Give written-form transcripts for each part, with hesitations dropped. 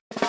Paglabas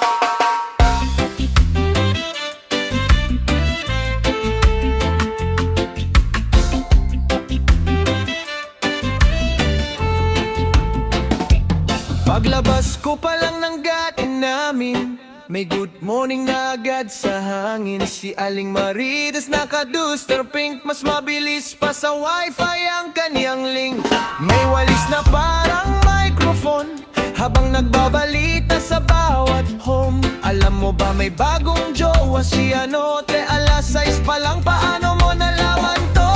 ko pa lang ng gatin namin, may good morning na agad sa hangin. Si Aling Marites naka-duster pink, mas mabilis pa sa wifi ang kanyang link. May walis na parang microphone habang nagbabalita sa bawat home. Alam mo ba may bagong jowa si Anote? Alas 6 pa lang, paano mo nalaman to?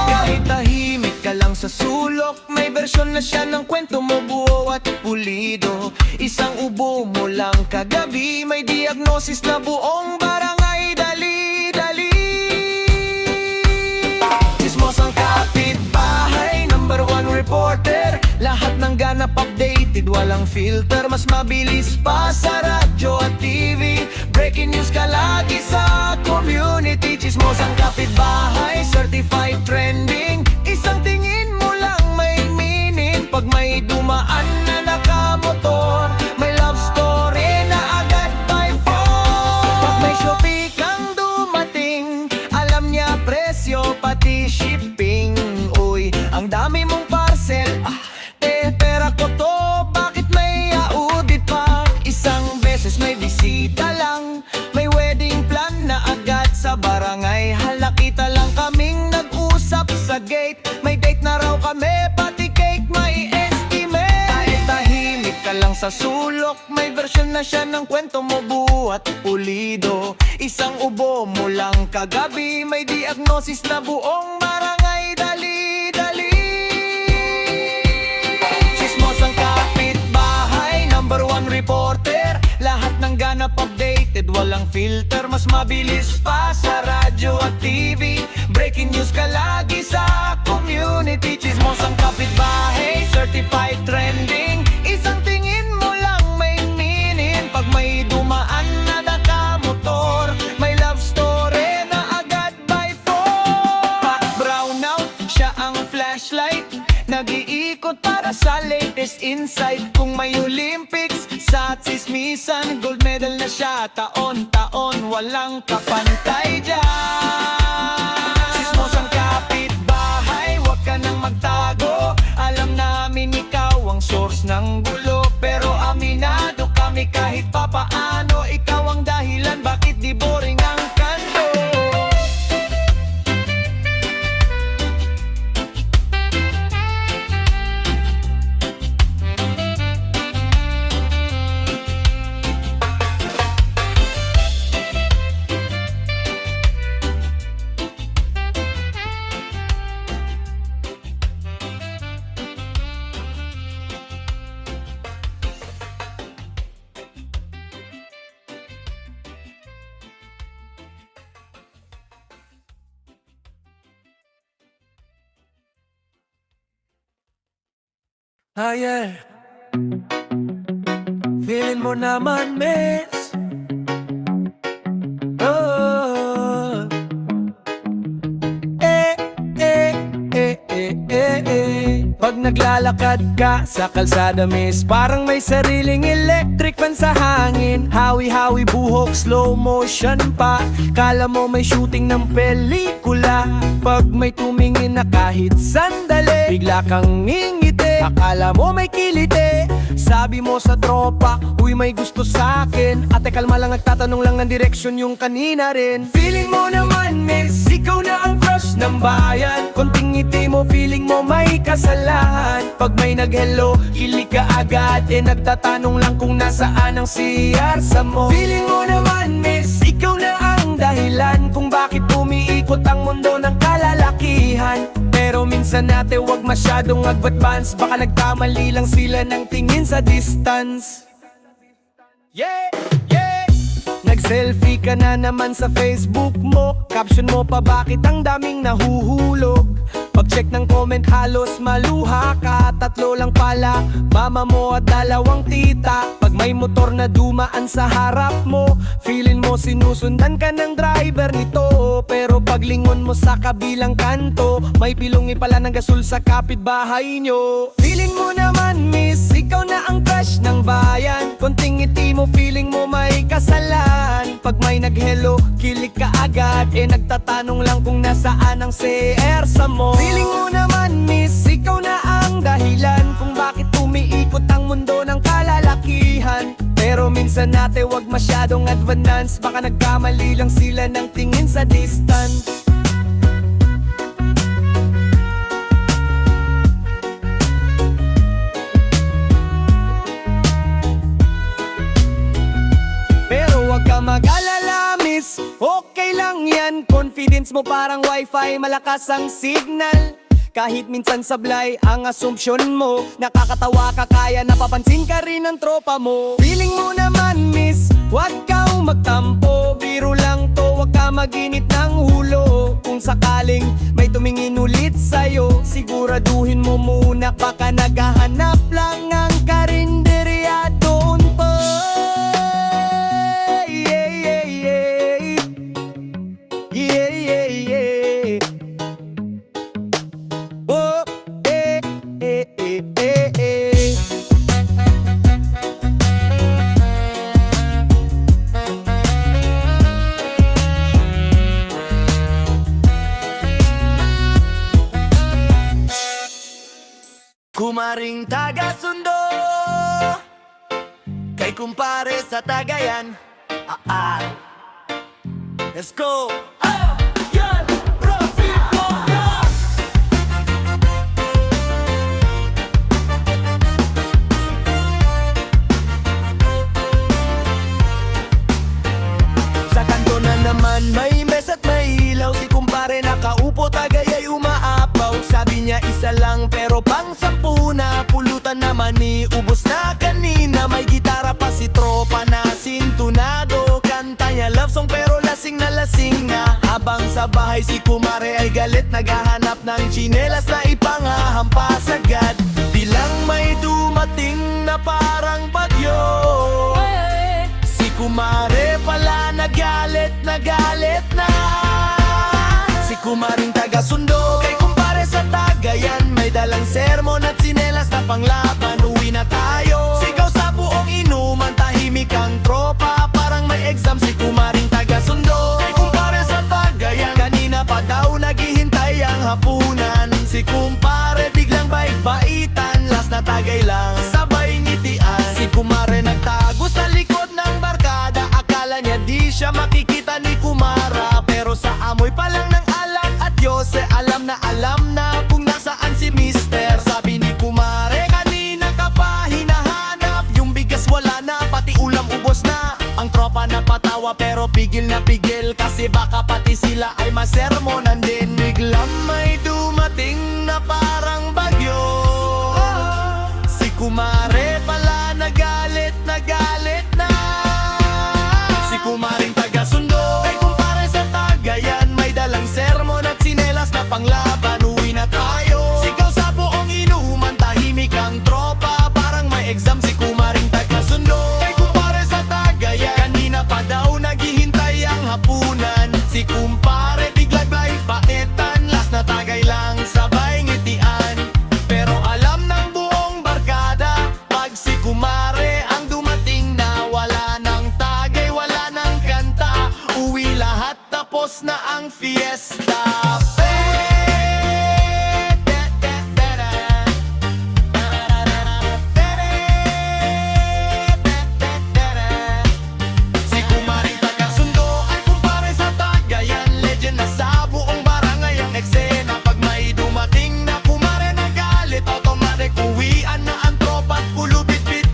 Kahit tahimik ka lang sa sulok, may bersyon na siya ng kwento mo, buo at pulido. Isang ubo mo lang kagabi, may diagnosis na buong barangay. Dali-dali, Chismosang kapitbahay, #1 reporter. Lahat ng ganap updated, walang filter. Mas mabilis pa sa radyo at TV, breaking news ka lagi sa community. Chismosang kapitbahay, certified trending. Isang tingin mo lang may meaning. Pag may dumaan na nakamotor, may love story na agad by phone. Pag may Shopee kang dumating, alam niya presyo pati shipping. Uy, ang dami mong parcel, pera ko to, bakit may audit pa? Isang beses may bisita lang, may wedding plan na agad sa barangay. Halakita lang kaming nag-usap sa gate, may date na raw kami, pati cake may estimate. Kahit tahimik ka lang sa sulok, may version na siya ng kwento mo, buo at pulido. Isang ubo mo lang kagabi, may diagnosis na buong barangay. Dali-dali, Chismosang kapitbahay, #1 reporter. Lahat ng ganap updated, walang filter. Mas mabilis pa sa radyo at TV, breaking news ka lagi sa community. Chismosang kapitbahay, certified trending. Isang tingin mo lang may meaning. Pag may dumaan na nakamotor, may love story na agad by phone. Pat brownout, siya ang flashlight, nag-iikot para sa latest insight. Kung may Olympics sa tsismisan, gold medal na siya taon-taon, walang kapantay dyan. Chismosang kapitbahay, wag ka nang magtago. Alam namin ikaw ang source ng gulo, pero aminado kami kahit papaano. Ikaw ang dahilan bakit di boring ang kanto. Yeah. Feeling mo naman, miss. Oh. Pag naglalakad ka sa kalsada, miss, parang may sariling electric fan sa hangin. Hawi-hawi buhok, slow motion pa, kala mo may shooting ng pelikula. Pag may tumingin na kahit sandali, bigla kang ngingiti, akala mo may kilite. Sabi mo sa tropa, uy may gusto sa'kin. Ate kalma lang, nagtatanong lang ng direksyon yung kanina rin. Feeling mo naman, miss, ikaw na ang crush ng bayan. Konting ngiti mo, feeling mo may kasalahan. Pag may nag-hello, kilig ka agad, nagtatanong lang kung nasaan ang siyarsa mo. Feeling mo naman, miss, ikaw na ang dahilan kung bakit umiikot ang mundo ng kalalakihan. Pero minsan natin wag masyadong mag-advance, baka nagkamali lang sila ng tingin sa distance. Yeah, yeah. Nag-selfie ka na naman sa Facebook mo, caption mo pa bakit ang daming nahuhulog. Pag-check ng comment halos maluha ka. Tatlo lang pala, mama mo at dalawang tita. Pag may motor na dumaan sa harap mo, feeling mo sinusundan ka ng driver nito. Pero paglingon mo sa kabilang kanto, may pilungi pala ng gasol sa kapitbahay nyo. Feeling mo naman miss, ikaw na ang crush ng bayan. Konting ngiti mo, feeling mo may kasalan. Pag may nag-hello, kilig ka agad. Nagtatanong lang kung nasaan ang CR mo. Feeling mo naman miss, ikaw na ang dahilan kung bakit umiikot ang mundo ng kalalakihan. Pero minsan natin wag masyadong advance, baka nagkamali lang sila ng tingin sa distance. Pero wag ka mag-alala miss, okay lang yan. Confidence mo parang wifi, malakas ang signal. Kahit minsan sablay ang assumption mo, nakakatawa ka kaya napapansin ka rin ng tropa mo. Feeling mo naman miss, wag kang magtampo. Biro lang to, wag ka maginit ng hulo. Kung sakaling may tumingin ulit sa'yo, siguraduhin mo muna, baka naghahanap lang ang karinderya doon pa. Yeah, yeah, yeah. Yeah, yeah, yeah. Oh, eh, eh, eh, eh, eh. Kumaring taga-sundo kay kumpare sa Tagayan. Let's go! Sa kanto na naman may mes at may ilaw. Si kumpare nakaupo, Tagayay umaapaw. Sabi niya isa lang pero pang 10 na. Pulutan naman ni ubos na kanina. May gitara pa si tropa na sintunado. Kanta niya love song pero lasing na. Habang sa bahay si kumare ay galit, naghahanap ng tsinelas na ipangahampas agad. Bilang may dumating na parang bagyo, si kumare pala nagalit na. Si kumaring taga-sundo kay kumpare sa Tagayan, may dalang sermon at tsinelas na panglaban. Uwi na tayo, sigaw sa buong inuman, tahimik ang tropa, parang may exam. Si kumaring taga-sundo kay kumpare sa Tagayan, kanina pa daw naghihintay ang hapunan. Si kumpare biglang baik-baitan, last na tagay lang, sabay ngitian. Si kumare nagtago sa likod ng barkada, akala niya di siya makikita ni kumara. Pero sa amoy pa lang ng alak at yose, alam na kung nasaan si mister. Sabi ni kumare, kanina ka pa hinahanap, yung bigas wala na, pati ulam ubos na. Ang tropa napatawa pero pigil na pigil, kasi baka pati sila ay masermonan din. Biglang may dumating na parang bagyo, si kumare pala nagalit na. Si kumaring taga-sundo kay kumpare sa Tagayan, may dalang sermon at tsinelas na panglaban. Uwi na tayo, sigaw sa buong inuman, tahimik ang tropa, parang may exam. Si kumaring taga-sundo kay kumpare sa Tagayan, kanina pa daw naghihintay ang hapunan. Si kumpare biglang baik-baitan, last na tagay lang, sabay ngitian. Pero alam ng buong barkada, pag si kumare ang dumating na, wala nang tagay, wala nang kanta. Uwi lahat, tapos na ang fiesta. Si kumaring taga-sundo ay kumpare sa Tagayan, legend na sa buong barangay ang eksena. Pag may dumating na kumare na galit, automatic uwian na ang tropa at kulubit-bit.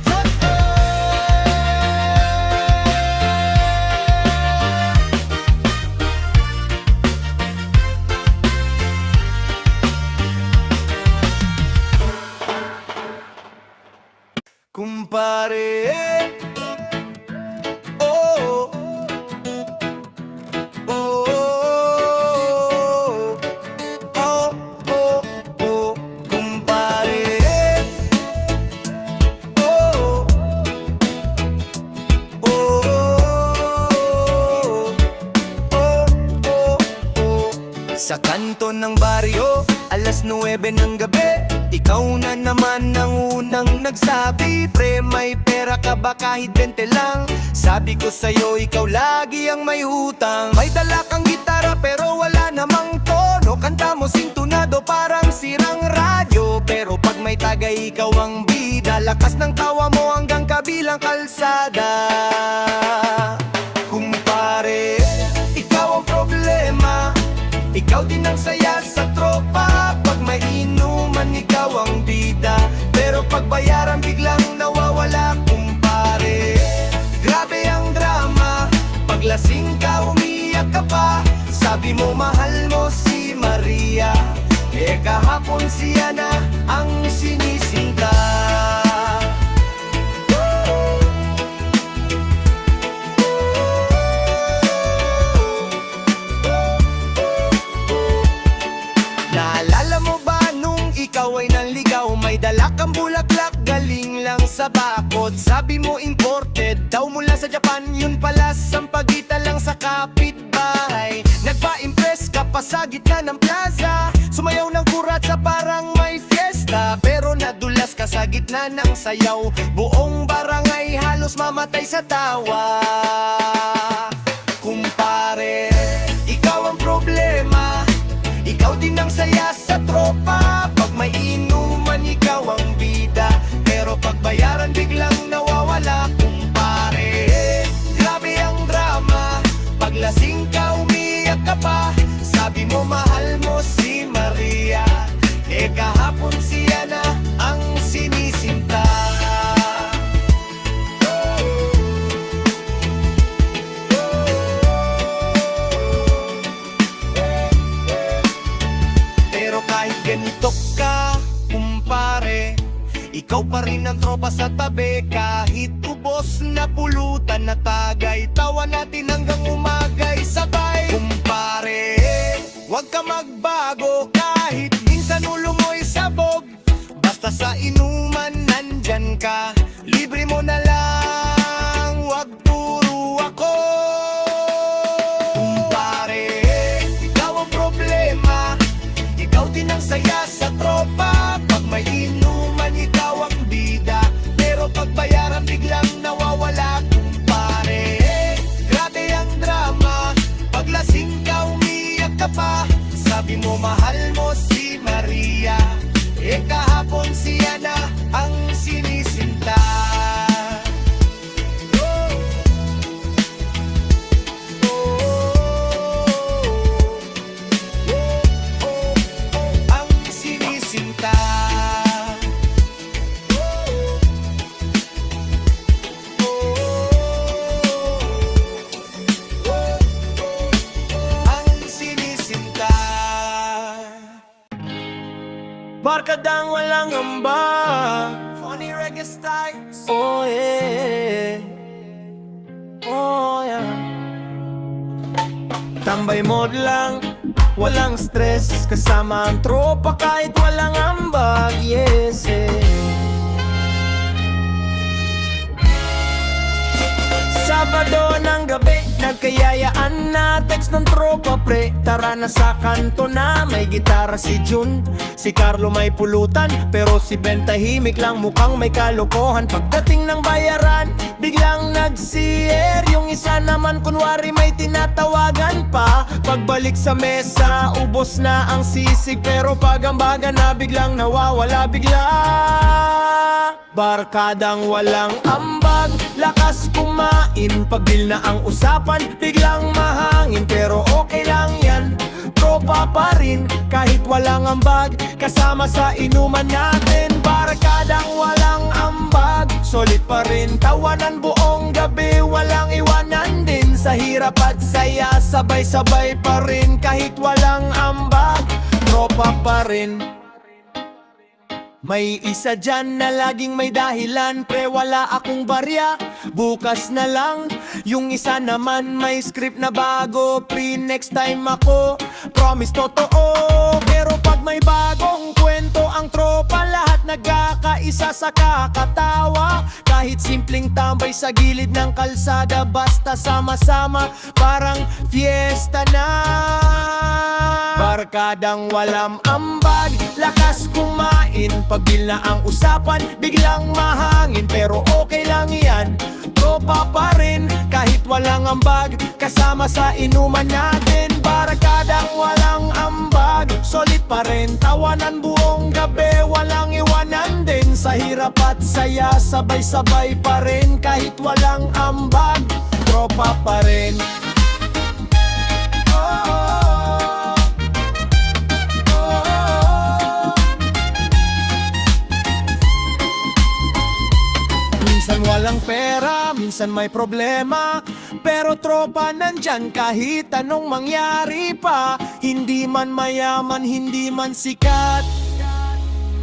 Sa kanto ng baryo, alas 9 ng gabi, ikaw na naman ang unang nagsabi, pre, may pera ka ba kahit 20 lang? Sabi ko sa'yo, ikaw lagi ang may utang. May dala kang gitara pero wala namang tono, kanta mo sintunado parang sirang radyo. Pero pag may tagay, ikaw ang bida, lakas ng tawa mo hanggang kabilang kalsada. Kumpare, ikaw ang problema, ikaw din ang saya sa tropa. Pag may inuman, ikaw ang bida, pero pag bayaran biglang nawawala. Kumpare, grabe ang drama, pag lasing ka umiyak ka pa. Sabi mo mahal mo si Maria, eh kahapon siya na ang sinisinta. Naalala mo ba nung ikaw ay nanligaw? May dala kang bulaklak galing lang sa bakod. Sabi mo imported daw mula sa Japan, yun pala sampagita lang sa kapitbahay. Nagpa-impress ka pa sa gitna ng plaza, sumayaw ng kuratsa parang may fiesta, pero nadulas ka sa gitna ng sayaw. Buong barangay halos mamatay sa tawa. Kumpare, ikaw ang problema, ikaw din ang saya sa tropa. Pag may inuman, ikaw ang bida, pero pag bayaran biglang nawawala. Kumpare, grabe ang drama, pag lasing ka umiyak ka pa. Sabi mo mahal mo si Maria, eh kahapon siya na ang sinisinta. Ganito ka, kumpare, ikaw pa rin ang tropa sa tabi. Kahit ubos na pulutan na tagay, tawa natin hanggang umagay sabay. Kumpare, huwag ka magbago, kahit minsan ulo mo'y sabog. Basta sa inuman nandyan ka, libre mo na lang, huwag puro ako. Kumpare, ikaw ang problema, ikaw din ang saya sa tropa. Pag may inuman, ikaw ang bida, pero pag bayaran biglang nawawala. Kumpare, grabe ang drama, pag lasing ka umiyak ka pa. Sabi mo mahal mo si Maria, eh kahapon siya na ang sinisinta. Barkadang walang amba, Funny reggae styles. oh yeah, oh yeah. Tambay mode lang, walang stress, kasama ang tropa kahit walang ambag, yes eh. Sabado ng gabi, nagkayayaan na text ng tropa pre. Tara na sa kanto na, may gitara si Jun, si Carlo may pulutan, pero si Ben tahimik lang, mukhang may kalokohan. Pagdating ng bayaran, biglang nag-CR. Yung isa naman kunwari may tinatawagan pa. Pagbalik sa mesa, ubos na ang sisig, pero pagambaga na biglang nawawala bigla. Barkadang walang ambag, lakas kumain, pagbil na ang usapan, biglang mahangin, pero okay lang yan. Tropa pa rin, kahit walang ambag, kasama sa inuman natin. Barkadang walang ambag, solid pa rin, tawanan buong gabi, walang iwanan din. Sa hirap at saya, sabay-sabay pa rin, kahit walang ambag, tropa pa rin. May isa dyan na laging may dahilan, pre wala akong barya, bukas na lang. Yung isa naman may script na bago, pre next time ako, promise totoo. Pero pag may bagong kwento ang tropa, lahat lahat nagkakaisa sa kakatawa. Kahit simpleng tambay sa gilid ng kalsada, basta sama-sama parang fiesta na. Barkadang walang ambag, lakas kumain. Pagbil na ang usapan, biglang mahangin. Pero okay lang yan, tropa pa rin. Kahit walang ambag, kasama sa inuman natin. Barkadang walang ambag, solid pa rin. Tawanan buong gabi, walang iwanan din. Sa hirap at saya, sabay-sabay pa rin. Kahit walang ambag, tropa pa rin. Minsan walang pera, minsan may problema, pero tropa nandyan kahit anong mangyari pa. Hindi man mayaman, hindi man sikat,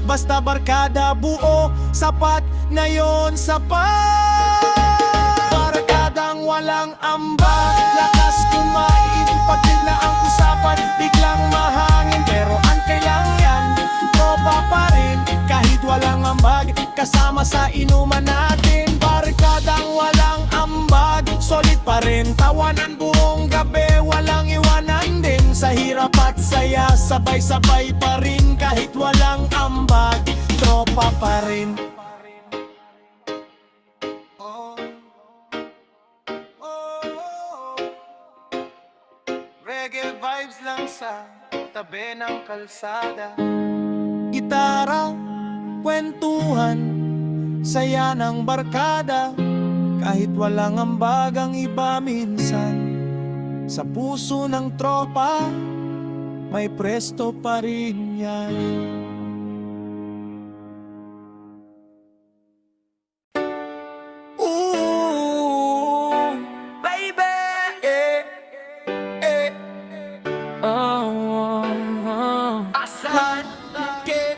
basta barkada buo, sapat na yon, sapat. Barkadang walang ambag, lakas kumain. Pagbil na ang usapan, biglang mahangin. Pero angkay lang yan, tropa pa rin. Kahit walang ambag, kasama sa inuman natin. Barkadang walang ambag, solid pa rin. Tawanan buong gabi, walang iwanan din. Sa hirap at saya, sabay-sabay pa rin. Kahit walang ambag, tropa pa rin. Reggae vibes lang sa tabi ng kalsada. Gitara, kwentuhan, saya ng barkada. Kahit walang ambag ang iba minsan, sa puso ng tropa, may presto pa rin yan. Ooh, baby, asahan ke.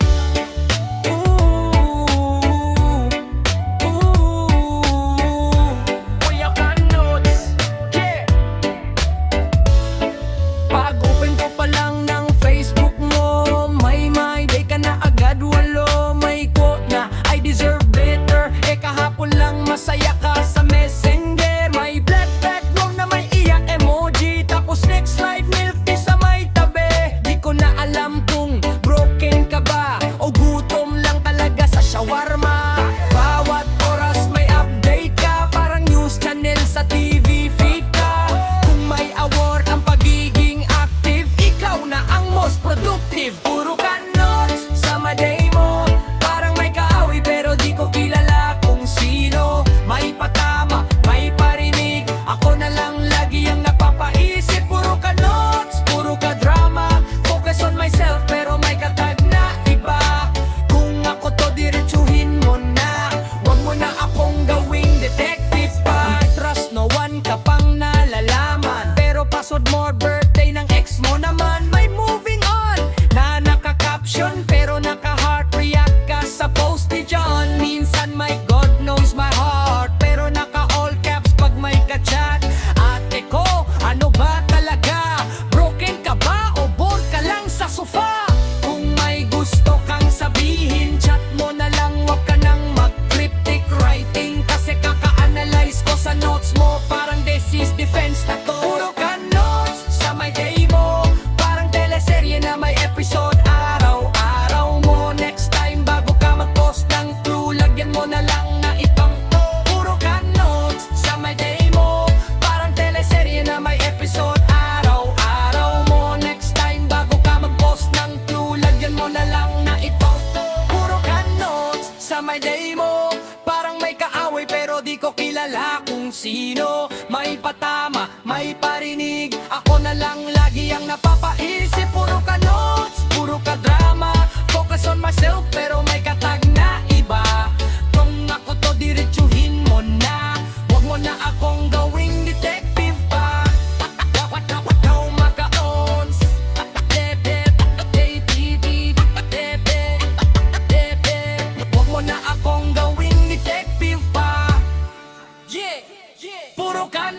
Pag-open ko pa lang ng Facebook mo, may day ka na agad walo. May quote na, I deserve better. Kahapon lang masaya ka sa Messenger. May black background na may iyak emoji. Tapos next slide, milk tea sa may tabi. Di ko na alam kung broken ka ba o gutom lang talaga sa shawarma. Bawat oras may update ka, parang news channel sa TV feed ka. Kung may award ang pagiging active, ikaw na ang most productive. Puro ka notes sa day mo, parang may kaaway pero di ko kilala kung sino. May patama, may parinig, ako na lang lagi ang napapaisip. Puro ka notes, puro ka drama, focus on myself pero may katag na iba. Kung ako to diretsuhin mo na, wag mo na akong gawing detective pa. Trust no one ka pang nalalaman, pero password mo birthday ng ex mo naman. May moving on na naka-caption pero naka-heart react ka sa post ni John. Minsan may God knows my heart, pero naka-all caps pag may ka-chat. Ate ko, ano ba talaga? Broken ka ba o bored ka lang sa sofa? Kung may gusto kang sabihin, chat mo na lang, wag ka nang mag-cryptic writing. Kasi kaka-analyze ko sa notes mo, parang this is defense na to. Puro ka notes sa may day mo, parang teleserye na may episode araw-araw mo. Next time bago ka mag-post ng clue, lagyan mo na lang na itong to. Puro ka notes sa may day mo, parang teleserye na may episode araw-araw mo. Next time bago ka mag-post ng clue, lagyan mo na lang na itong to. Puro ka notes sa may day mo, parang may kaaway pero di ko kilala kung sino. May patama, may parinig, ako na lang lagi ang napapaisip. Puro ka notes, puro ka drama, focus on myself pero may katag na iba. Kung ako to diretsuhin mo na, wag mo na akong gawing detective pa. No maka-ons, wag mo na akong gawing detective pa. Yeah, puro ka